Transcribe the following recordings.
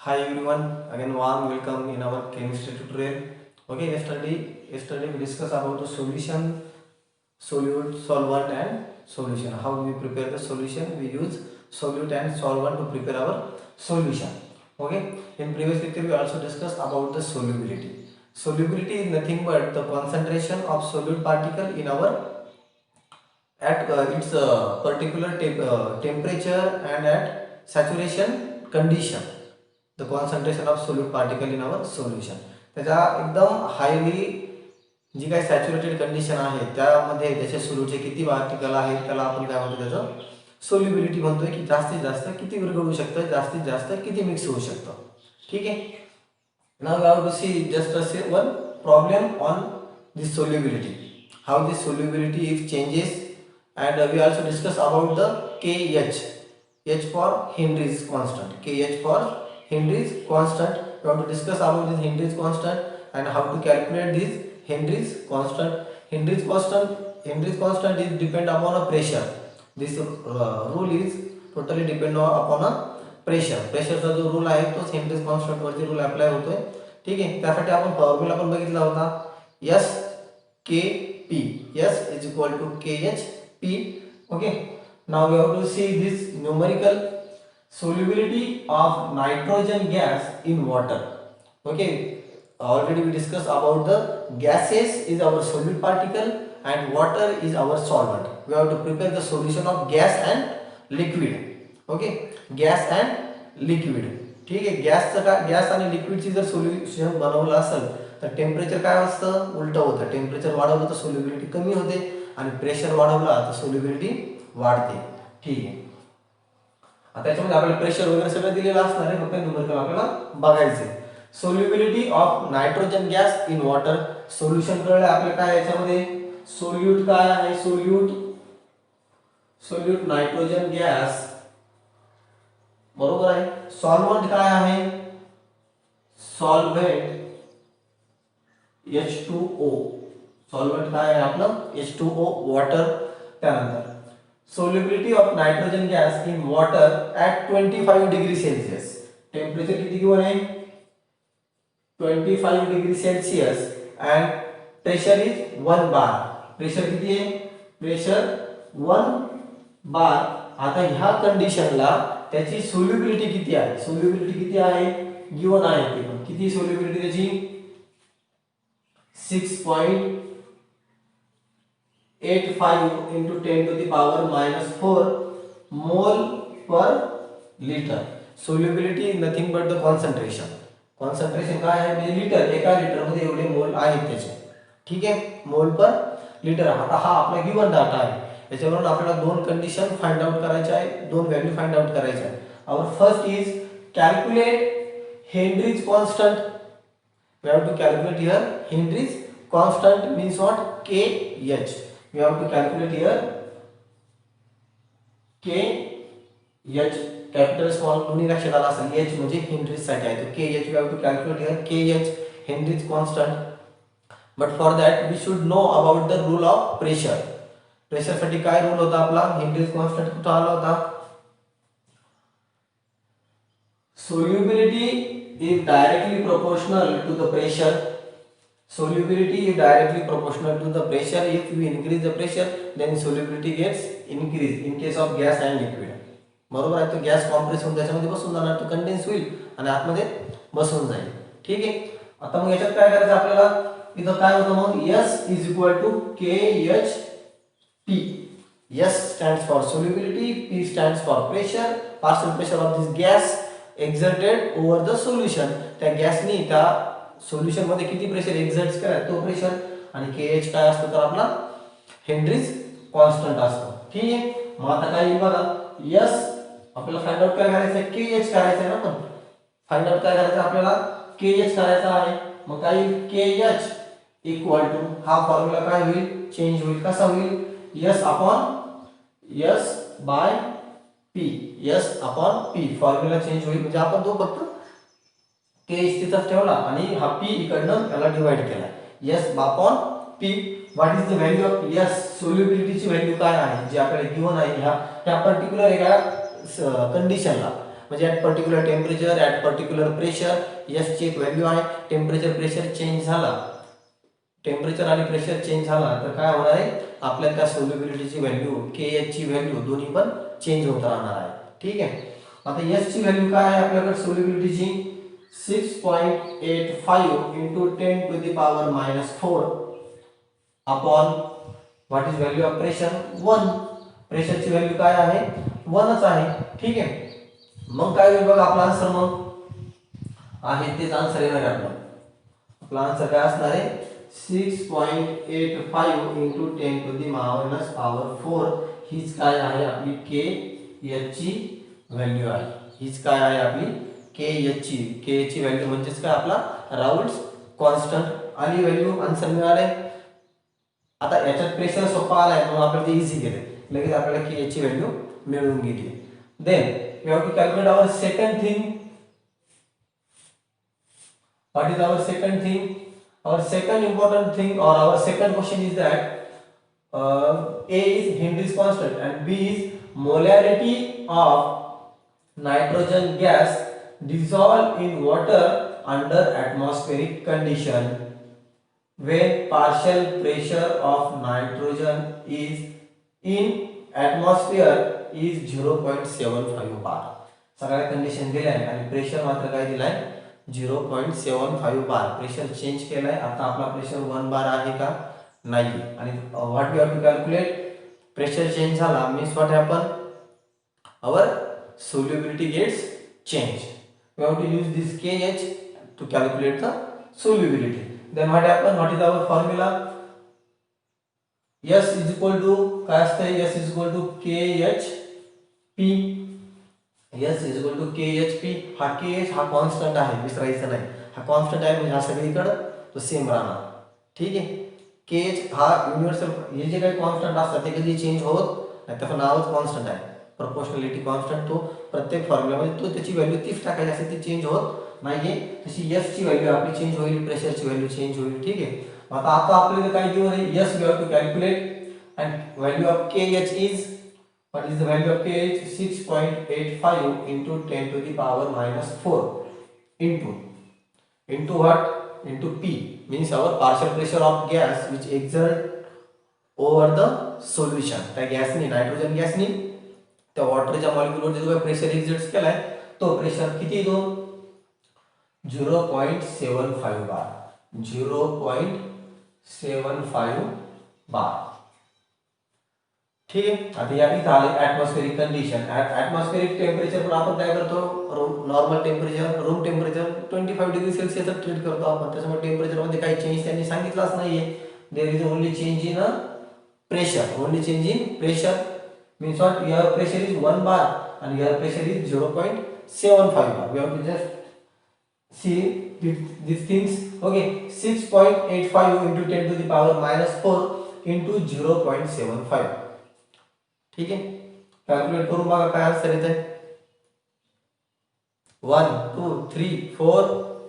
Hi everyone, again warm welcome in our chemistry tutorial. Okay, yesterday we discussed about the solution, solute, solvent and solution. How we prepare the solution? We use solute and solvent to prepare our solution. Okay, in previous lecture we also discussed about the solubility. Solubility is nothing but the concentration of solute particle in our at its particular temperature and at saturation condition. The concentration of solute particle in our solution. त्याच्या एकदम highly जी काही saturated condition आहे त्यामध्ये त्याचे सोल्यूटचे किती particle आहेत त्याला आपण काय म्हणतो त्याचं सोल्युबिलिटी म्हणतोय की जास्तीत जास्त किती विरघळू शकतं, जास्तीत जास्त किती मिक्स होऊ शकतं. ठीक आहे. Now we have to see just a one problem on this solubility, how this solubility if changes, and we also discuss about the KH, H for Henry's constant, KH for Henry's constant. We have to discuss about this Henry's constant and how to calculate this Henry's constant. Henry's constant is depend upon a pressure. This rule is totally depend upon a pressure. प्रेशरचा जो rule आहे तो Henry's constant वरती rule apply होतोय. ठीक आहे. त्यासाठी आपण formula पण बघितला होता, S K P, S is equal to KH P. Okay, now we have to see this numerical solubility of nitrogen gas in water. Okay, already we discussed about the gases is our solute particle and water is our solvent. We have to prepare the solution of gas and liquid. Okay, gas and liquid. ठीक आहे. Gas आणि लिक्विडची जर solution बनवलं असेल तर temperature काय असतं, उलटं होतं. टेम्परेचर वाढवलं तर सोल्युबिलिटी कमी होते आणि प्रेशर वाढवला तर सोल्युबिलिटी वाढते. ठीक आहे. आता त्याच्यामध्ये आपल्याला प्रेशर वगैरे सगळं दिलेलं असणार आहे, फक्त न्यूमरिकल आपल्याला बघायचे. Solubility of nitrogen gas in water. Solution कळलं आपल्याला काय याच्यामध्ये, सोल्यूट काय आहे, सोल्यूट नायट्रोजन गॅस बरोबर आहे. सॉल्व्हंट काय आहे, सॉल्व्हेंट H2O. सॉल्व्हेंट काय आहे आपलं H2O, वॉटर. त्यानंतर solubility of nitrogen gas in water at 25 degree Celsius. Temperature किती गिवन आहे, 25 degree Celsius and pressure is 1 bar. Pressure किती आहे, प्रेशर 1 बार. आता ह्या कंडिशनला त्याची सोल्युबिलिटी किती आहे, सोल्युबिलिटी किती आहे गिवन आहे ते पण. किती सोल्युबिलिटी त्याची, 6.85 into 10 to the power minus 4 mole per liter. Solubility is nothing but the concentration. Concentration काय आहे म्हणजे लिटर, एका लिटर मध्ये एवढे मोल आहेत त्याचे. ठीक आहे, मोल पर लिटर. आता हा आपला गिवन डाटा आहे. याच्यावरून आपल्याला दोन कंडिशन फाइंड आउट करायचे आहे, दोन व्हॅल्यू फाइंड आउट करायचे आहे. Our first is calculate Henry's constant. We have to calculate here Henry's constant means what, KH. We have to calculate here KH, capital small दोन्ही लक्षात आला असेल. H म्हणजे हेनरीज साठी आहे, तो KH. we have to calculate here KH, Henrys constant. but for that we should know about the rule of pressure. Pressure साठी काय रूल होता आपला, हेनरीज कॉन्स्टंट कुठे आला होता, solubility is directly proportional to the pressure. Solubility is directly proportional to the pressure. If we increase the pressure, then solubility gets increased in case of gas and liquid. बरोबर आहे. तो gas compress होऊन त्याच्यामध्ये बसून जाणार, तो condense होईल आणि आतमध्ये बसून जाईल. ठीक आहे. आता मग याच्यात काय करायचं आपल्याला, इथं काय होतं मग, S is equal to KHP. S stands for solubility, P stands for pressure, partial pressure of this gas exerted over the solution. त्या गॅसनी त्या सोल्युशन मध्ये किती प्रेशर एक्झर्ट करा तो प्रेशर. आणि KH काय असतो तर आपला हेनरीज कॉन्स्टंट असतो. ठीक आहे. मग आता काय येईल बघा, S आपल्याला फाइंड आउट काय करायचं आहे, KH करायचं आहे ना. पण फाइंड आउट काय करायचं आपल्याला, KH करायचा आहे. मग काय येईल, KH इक्वल टू, हा फॉर्म्युला काय होईल, चेंज होईल. कसा होईल, S upon S by P, S upon P. Formula change होईल म्हणजे आपण तो फक्त KH तिथं ठेवला आणि हा P इकडनं याला डिवाइड केला. S upon P. What is the value of S, सोल्युबिलिटीची व्हॅल्यू काय आहे जी आपल्याला गिवन आहे ह्या पर्टिक्युलर एका कंडिशनला. म्हणजे at particular temperature at particular pressure S ची एक व्हॅल्यू आहे. टेम्परेचर प्रेशर चेंज झाला, टेम्परेचर आणि प्रेशर चेंज झाला तर काय होणार आहे, आपल्या त्या सोल्युबिलिटीची व्हॅल्यू के एच ची व्हॅल्यू दोन्ही पण चेंज होत राहणार आहे. ठीक आहे. आता एस ची व्हॅल्यू काय आहे आपल्याकडे सोल्युबिलिटीची 6.85 into 10 to the power minus 4 upon what is value of pressure 1. Pressure ची व्हॅल्यू काय आहे 1च आहे. ठीक आहे. मग काय होईल बघा आपला आन्सर, मग आहे तेच आन्सर येणार आहे आपला. आपला आन्सर काय असणार आहे 6.85 into 10 to the minus power 4. हीच काय आहे आपली के एच ची व्हॅल्यू आहे. हीच काय आहे आपली के एच ची व्हॅल्यू म्हणजेच काय आपला राउल्ट्स कॉन्स्टंट आली व्हॅल्यू. आन्सर मिळाले. आता याच्यात प्रेशर सोपा आलाय म्हणून आपल्याला इझी गेले, लगेच आपल्याला के एच ची व्हॅल्यू मिळून गेली. Then we have to calculate our second thing. What is our second thing? Our second important thing or our second question is that A is Henry's constant and B is molarity of nitrogen gas dissolved in water under atmospheric condition when partial pressure of nitrogen is in atmosphere is 0.75 bar. सगळ्या condition दिल्या आहे आणि pressure मात्र काय दिलाय 0.75 बार. Pressure change केलाय. आता आपला प्रेशर 1 बार आहे का नाही. आणि what we have to calculate, pressure change झाला means what happen, our solubility gets changed. We have to use this KH to calculate the solubility. Then what happen? What is our formula? S is equal to काय असते, S is equal to KHP. S is equal to KHP. हा KH हा constant आहे, विसरायचं नाही. हा constant आहे म्हणजे हा सगळीकडे तो सेम राहणार. ठीक आहे. KH हा युनिव्हर्सल, हे जे काही कॉन्स्टंट असतात ते कधी चेंज होत नाही, त्याचं नावच कॉन्स्टंट आहे. प्रोपोर्शनॅलिटी कॉन्स्टंट तो प्रत्येक फॉर्म्युलामध्ये तो त्याची व्हॅल्यू तीच टाकायची असते, ती चेंज होत नाहीये. तशी एस ची व्हॅल्यू आपली चेंज होईल, प्रेशरची व्हॅल्यू चेंज होईल. ठीक आहे. आता आपल्याला काय दिलं आहे, as we have to calculate and value of K H is, what is the value of K H 6.85 into 10 to the power minus 4 into what, into P means our partial pressure of gas which exert over the solution. त्या गॅसनी, nitrogen गॅसनी त्या वॉटरच्या मॉलिक्युलवर जो pressure exert केलाय तो pressure किती येतो 0.75 बार. 0.75 बार. ठीक आहे. आता या इथं आले ॲटमॉस्फेरिक कंडिशन. ॲटमॉस्फेरिक टेम्परेचर पण आपण काय करतो, normal temperature, room temperature 25 degree Celsius treat करतो आपण. त्याच्यामुळे टेम्परेचर मध्ये काही चेंज त्यांनी सांगितलंच नाहीये. There is only change in pressure. Only change in pressure means what, your pressure is 1 bar and your pressure is 0.75 bar. We have to just see these things. Okay, 6.85 into 10 to the power minus 4 into 0.75. ठीक आहे. Calculate करून बघा काय answer येते 1 2 3 4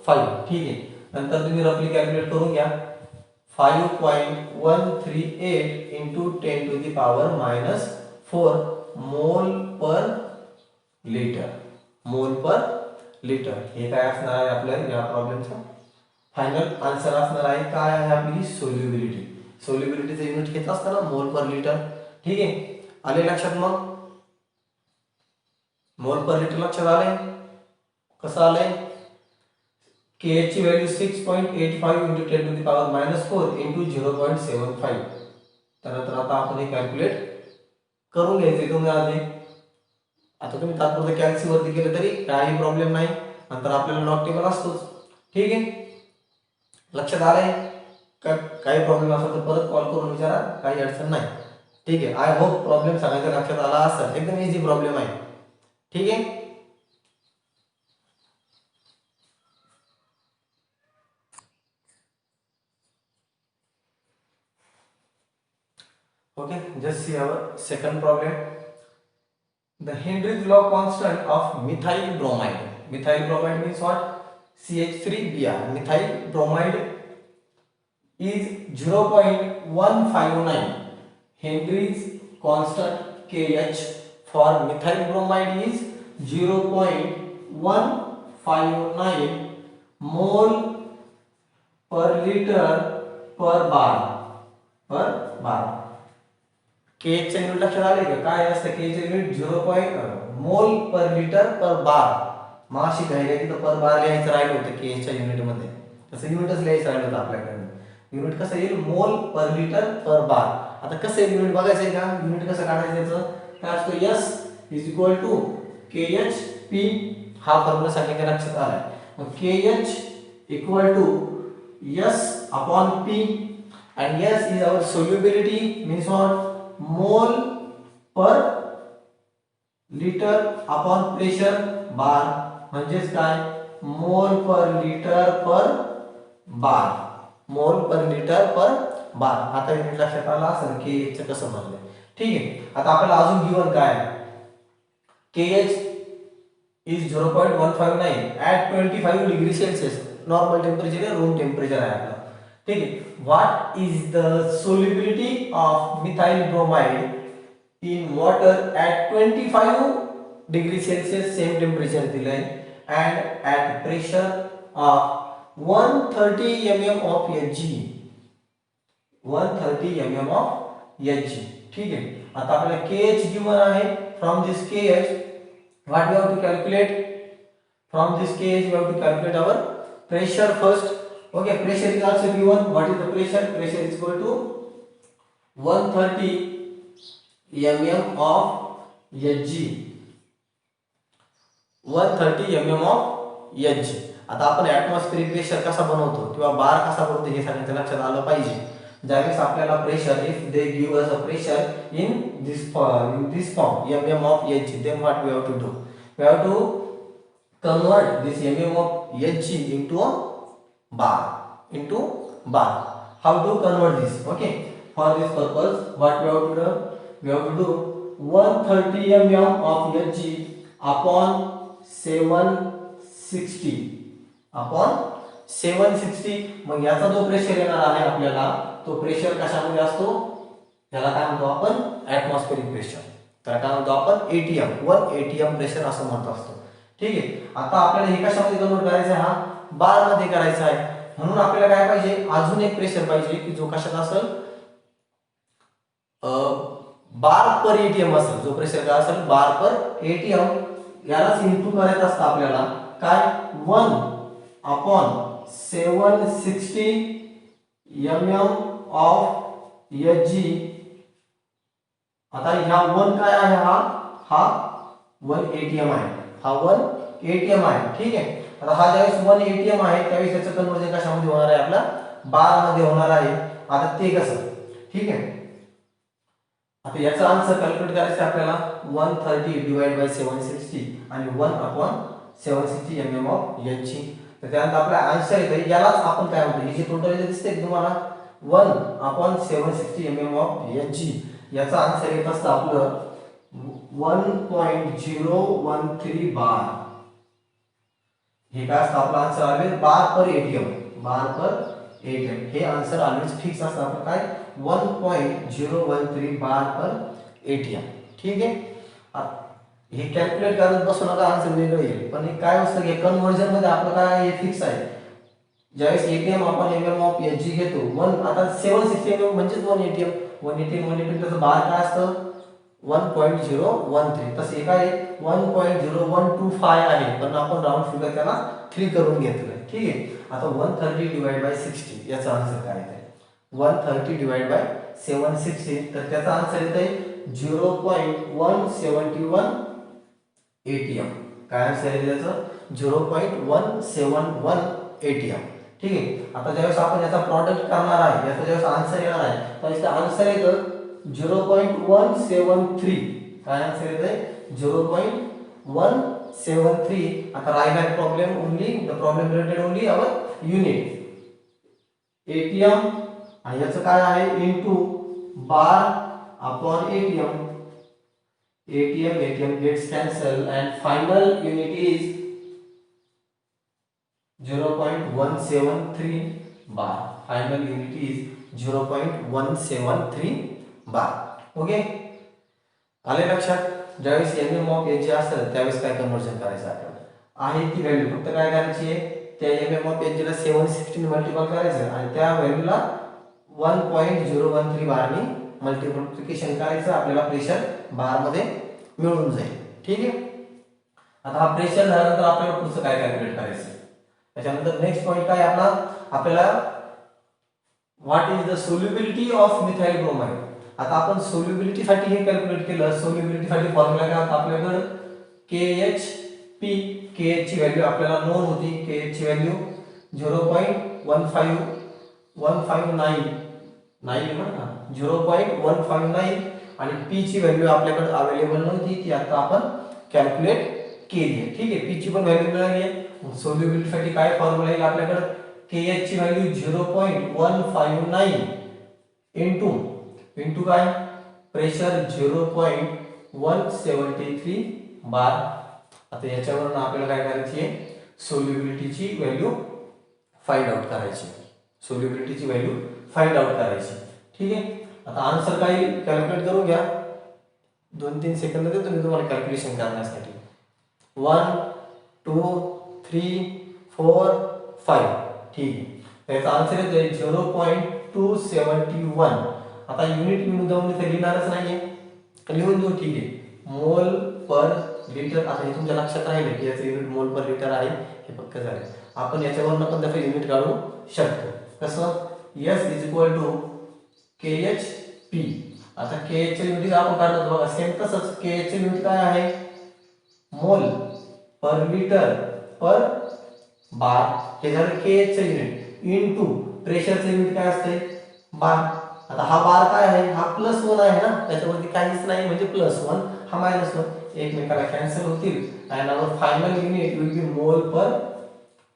5. ठीक आहे. नंतर तुम्ही रफली कॅल्क्युलेट करून घ्या. 5.138 into 10 to the power minus 4 मोल पर लिटर. मोल पर लिटर हे काय असणार आहे आपल्या या प्रॉब्लेमचा फायनल आन्सर असणार आहे. काय आहे आपली सोल्युबिलिटी. सोल्युबिलिटीचं युनिट घेत असताना मोल पर लिटर. ठीक आहे. आले लक्षात. मग मोल पर लिटर लक्षात आले. कसं आलंय, के ची value 6.85 into 10 to the power minus 4 into 0.75. त्यानंतर आता आपण हे कॅल्क्युलेट करून घ्यायचे तुम्हाला. आता तुम्ही तात्पुरतं कॅल्सी वरती केलं तरी काही प्रॉब्लेम नाही, नंतर आपल्याला लॉग टेबल असतोच. ठीक आहे. लक्षात आलंय का? काही प्रॉब्लेम असेल तर परत कॉल करून विचारा, काही अडचण नाही. ठीक आहे. आय होप प्रॉब्लेम सगळ्यांच्या लक्षात आला असेल. एकदम इझी प्रॉब्लेम आहे. ठीक आहे. Okay, just see our second problem. The Henry's law constant of methyl bromide. Methyl bromide means what? CH3Br. Methyl bromide is 0.159. Henry's constant KH for methyl bromide is 0.159 मोल per litre per बार के चे unit लक्षात आले का काय असतं के चे unit 0. मोल per litre per बार माशी घ्यायला की पर बार लिहायचं राहिलं होतं के च्या युनिट मध्ये तसं युनिटच लिहायचं राहिलं होतं आपल्याकडे युनिट कसं येईल मोल पर लिटर पर बार आता कसं युनिट बघायचं आहे का युनिट कसं काढायचं याचं काय असतो S is equal to KHP हा फॉर्म्युला सांगितलं लक्षात आलाय मग KH equal to S upon P and S is our solubility means what mole per liter upon pressure bar म्हणजेच काय मोल पर लिटर पर बार मोल पर लिटर पर बार आता युनिट लक्षात आला असेल KH चं कसं बनलंय ठीक आहे आता आपल्याला अजून गिवन काय आहे KH is 0.159 at 25 degree Celsius normal temperature आहे रूम टेम्परेचर आहे आपलं ठीक आहे what is the solubility of methyl bromide in water at 25 degree Celsius same temperature दिलंय and at pressure of 130 mm of Hg 130 mm of Hg ठीक आहे आता आपल्याला KH गिवन आहे from this KH what we have to calculate from this KH we have to calculate our pressure first okay pressure is also given what is the pressure is equal to 130 mm of Hg 130 mm of Hg आता आपण atmospheric pressure कसा बनवतो किंवा बार कसा बनवतो हे सांगितलं लक्षात आलं पाहिजे ज्यावेळेस आपल्याला pressure if they give us a pressure in this form mm of Hg then what we have to do we have to convert this mm of Hg into a bar how to convert this okay for this purpose what we have to do 130 mm of Hg upon 760 मग याचा जो pressure येणार आहे आपल्याला तो pressure कशामध्ये असतो त्याला काय म्हणतो आपण ॲटमॉस्फेरिक प्रेशर त्याला काय म्हणतो आपण ATM 1 ATM प्रेशर असं म्हणत असतो ठीक आहे आता आपल्याला हे कशामध्ये कन्वर्ट करायचं आहे हा बार मध्ये करायचा आहे म्हणून आपल्याला काय पाहिजे अजून एक प्रेशर पाहिजे की जो कशात असेल बार पर ATM असेल जो प्रेशर काय असेल बार पर ATM यालाच इनटू करायचं असतं आपल्याला काय 1/760 mm of Hg आता ह्या 1 काय आहे हा 1 ATM आहे हा 1 ATM आहे ठीक आहे आता हा ज्यावेळेस 1 ATM आहे त्यावेळेस याचं कन्वर्जन कशामध्ये होणार आहे आपला बार मध्ये होणार आहे आता ते कसं ठीक आहे आता याचा आन्सर कॅल्क्युलेट करायचं आपल्याला 130 डिवाइड बाय 760 आणि 1/760 mm of Hg तर त्यानंतर आपला आन्सर येतो यालाच आपण काय म्हणतो हे जे टोटल इथे दिसते तुम्हाला 1/760 mm of Hg याचा आन्सर येत असतं आपलं 1.013 बार हे काय असतं आपला आन्सर ऑलवेज बार पर ATM हे आन्सर ऑलवेज फिक्स असतं आपलं काय 1.013 बार पर ATM ठीक आहे हे कॅल्क्युलेट करत बसू नका आन्सर वेगळं येईल पण हे काय असतं की कन्व्हर्जन मध्ये आपलं काय हे फिक्स आहे ज्यावेळेस ATM आपण mm of Hg घेतो 1 आता 760 mm म्हणजेच 1 ATM 1 ATM त्याचं बार काय असतं 1.013 तसे हे काय 1.0125 आहे पण आपण राऊंड फिगर त्याला 3 करून घेतलंय ठीक आहे आता 130 डिवाइड बाय 60 याचा आन्सर काय आहे 130 डिवाइड बाय 760 तर त्याचा आन्सर येतंय 0.171 ATM काय आन्सर आहे त्याचं 0.171 ATM ठीक आहे आता ज्यावेळेस आपण याचा प्रॉडक्ट करणार आहे याचा ज्यावेळेस आन्सर येणार आहे त्यावेळेस आन्सर येतं 0.173 काय आन्सर येतंय 0.173 आता राहिला problem only the problem related only our unit ATM आणि याचं काय आहे into bar upon ATM gets cancelled and final unit is 0.173 bar final unit is 0.173 bar okay आले लक्षात ज्यावेळेस एम ऑफ एच जे असतं त्यावेळेस काय कन्वर्जन करायचं आपल्याला आहे ती व्हॅल्यू फक्त काय करायची आहे, त्या एम ऑफ एच ला 716 मल्टिपल करायचं आणि त्या व्हॅल्यूला 1.013 बारने मल्टिप्लिकेशन करायचं, आपल्याला प्रेशर बार मध्ये मिळून जाईल. ठीक आहे. आता हा प्रेशर झाल्यानंतर आपल्याला पुढचं काय कॅल्क्युलेट करायचं. त्याच्यानंतर नेक्स्ट पॉइंट काय आपला, आपल्याला what is the solubility of methyl bromide. आता आपण सोल्युबिलिटी साठी हे कॅल्क्युलेट केलं. सोल्युबिलिटी साठी फॉर्म्युला काय होता आपल्याकडे, KHP. KH ची व्हॅल्यू आपल्याला नोन होती. KH ची व्हॅल्यू 0.159 0.159 आणि P ची व्हॅल्यू आपल्याकडे अवेलेबल नव्हती, ती आता आपण कॅल्क्युलेट केली आहे. ठीक आहे. P ची पण व्हॅल्यू मिळाली आहे. सोल्युबिलिटी साठी काय फॉर्म्युला येईल आपल्याकडे, KH ची व्हॅल्यू 0.159 इंटू काय, प्रेशर 0.173 बार. आता याच्यावरून आपल्याला काय करायची आहे, सोल्युबिलिटीची व्हॅल्यू फाइंड आउट करायची. सोल्युबिलिटीची व्हॅल्यू फाइंड आउट करायची. ठीक आहे. आता आन्सर काय कॅल्क्युलेट करू घ्या. 2-3 सेकंद देतो मी तुम्हाला कॅल्क्युलेशन करण्यासाठी. 1 2 3 4 5. ठीक आहे. त्याचा आन्सर येतोय 0.271. आता युनिट मी मुद्दाम इथे लिहिणारच नाहीये, लिहून देऊ. ठीक आहे. मोल पर लिटर. आता हे तुमच्या लक्षात राहिले की याचं युनिट मोल पर लिटर आहे, हे पक्क झाले. आपण याच्यावरून पण त्याचं युनिट काढू शकतो. कसं, S = KHP. आता KH चे युनिट आपण काढलं बघा, सेम तसंच KH चे युनिट काय आहे, मोल पर लिटर पर बार. हे झालं KH चे युनिट इनटू प्रेशरचे युनिट काय असते, बार. आता हा बार काय आहे, हा +1 आहे ना, त्याच्यावरती काहीच नाही म्हणजे +1, हा -1 एकमेकाला कॅन्सल होतील आणि our final unit will be mole per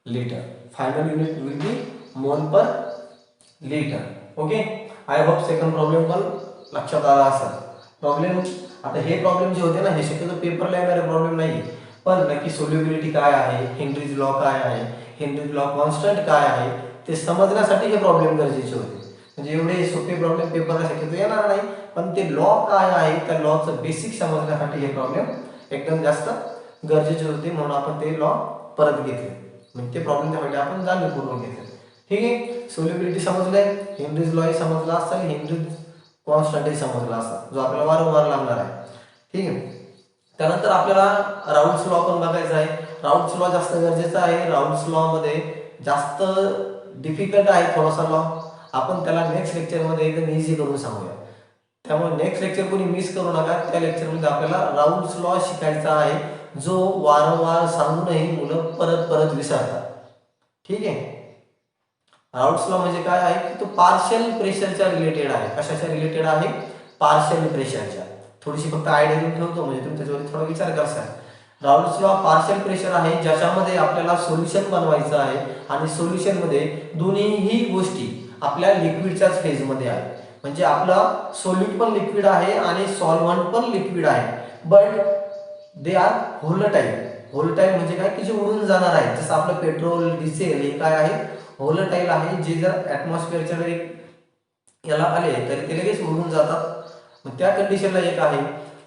litre. Final unit will be mole per litre. Okay. I hope second problem पण लक्षात आला असेल. प्रॉब्लेम, आता हे प्रॉब्लेम जे होते ना, हे शक्यतो पेपरला येणारे प्रॉब्लेम नाही, पण नक्की सोल्युबिलिटी काय आहे, हेनरीज लॉ काय आहे, हेनरीज लॉ कॉन्स्टंट काय आहे, ते समजण्यासाठी हे प्रॉब्लेम गरजेचे होते. म्हणजे एवढे सोपे प्रॉब्लेम पेपरला शक्यतो येणार नाही, पण ते लॉ काय आहे, त्या लॉचं बेसिक समजण्यासाठी हे प्रॉब्लेम एकदम जास्त गरजेचे होते, म्हणून आपण ते लॉ परत घेतले. म्हणजे ते प्रॉब्लेम त्यासाठी आपण जाणीवपूर्वक घेतले. ठीक आहे. सोल्युबिलिटी समजलंय, हेनरीज लॉ समजला असेल, हेनरीज कॉन्स्टंट समजला असेल, जो आपल्याला वारंवार लागणार आहे. ठीक आहे. त्यानंतर आपल्याला राऊल्स लॉ पण बघायचा आहे. राऊल्स लॉ जास्त गरजेचा आहे. राऊल्स लॉ मध्ये जास्त डिफिकल्ट आहे थोडासा लॉ, आपण त्याला नेक्स्ट लेक्चर मध्ये एकदम इझी करून सांगूया. त्यामुळे नेक्स्ट लेक्चर कोणी मिस करू नका. त्या लेक्चर मध्ये आपल्याला राऊल्स लॉ शिकायचा आहे, जो वारंवार सांगूनही मुलं परत परत विसरतात. ठीक आहे. राऊल्स लॉ म्हणजे काय आहे की तो पार्शियल प्रेशरच्या रिलेटेड आहे. कशाच्या रिलेटेड आहे, पार्शियल प्रेशरच्या. थोडीशी फक्त आयडिया घेऊन ठेवतो म्हणजे तुम्ही त्याच्यावर थोडा विचार करसाल. राऊल्स लॉ पार्शियल प्रेशर आहे, ज्याच्यामध्ये आपल्याला सोल्युशन बनवायचं आहे आणि सोल्युशन मध्ये दोन्हीही गोष्टी आपल्या लिक्विडच्याच फेज मध्ये आहे. म्हणजे आपला सोल्यूट पण लिक्विड आहे आणि सॉल्व्हंट पण लिक्विड आहे, बट दे आर व्होलेटाइल. व्होलेटाइल म्हणजे काय की जे उडून जाणार आहे. जसं आपलं पेट्रोल, डिझेल हे काय आहे, व्होलेटाइल आहे, जे जर ॲटमॉस्फिअरच्या जरी याला आले तरी ते लगेच उडून जातात. मग त्या कंडिशनला एक आहे,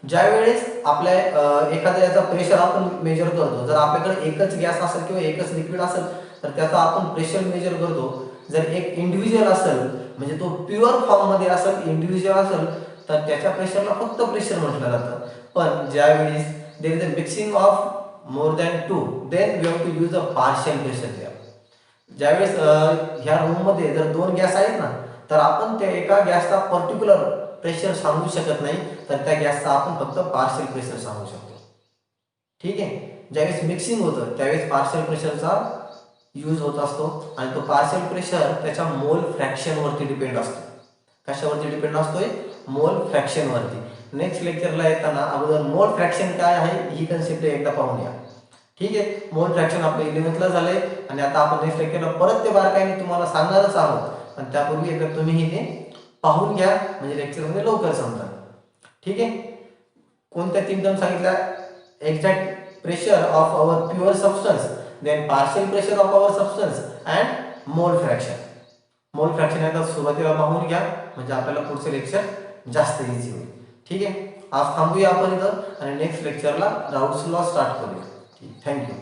ज्या वेळेस आपल्या एखाद्या याचा प्रेशर आपण मेजर करतो. जर आपल्याकडे एकच गॅस असेल किंवा एकच लिक्विड असेल तर त्याचा आपण प्रेशर मेजर करतो. जर एक इंडिव्हिज्युअल असेल म्हणजे तो प्युअर फॉर्म मध्ये असेल, इंडिव्हिज्युअल असेल, तर त्याच्या प्रेशरला फक्त प्रेशर म्हटलं जातं. पण ज्यावेळेस there is a mixing of more than 2, then we have to use a partial pressure there. ज्यावेळेस ह्या रूम मध्ये जर 2 गॅस आहेत ना, तर आपण त्या एका गॅसचा पर्टिक्युलर प्रेशर सांगू शकत नाही, तर त्या गॅसचा आपण फक्त पार्शियल प्रेशर सांगू शकतो. ठीक आहे. ज्यावेळेस मिक्सिंग होतं त्यावेळेस पार्शियल प्रेशरचा यूज होत असतो आणि तो पार्शियल प्रेशर त्याच्या मोल फ्रॅक्शन वरती डिपेंड असतो. कशावरती डिपेंड असतोय, मोल फ्रॅक्शन वरती. नेक्स्ट लेक्चरला येताना अगोदर मोल फ्रॅक्शन काय आहे ही कन्सेप्ट एकदा पाहून या. ठीक आहे. मोल फ्रॅक्शन आपलं 11th ला झालंय आणि आता आपण नेक्स्ट लेक्चरला परत ते बारकाईने तुम्हाला सांगणारच आहोत, पण त्यापूर्वी एकदा तुम्ही ते पाहून घ्या म्हणजे लेक्चर मध्ये लवकर समजा. ठीक आहे. कोणत्या 3 टर्म सांगितल्या, exact pressure of our pure substance, then partial pressure of our substance and mole fraction. Mole fraction एकदा सुरुवातीला पाहून घ्या म्हणजे आपल्याला पुढचे लेक्चर जास्त इझी होईल. ठीक आहे. आज थांबूया आपण इथं आणि नेक्स्ट लेक्चरला डाऊट्सला स्टार्ट करूया. ठीक, थँक्यू.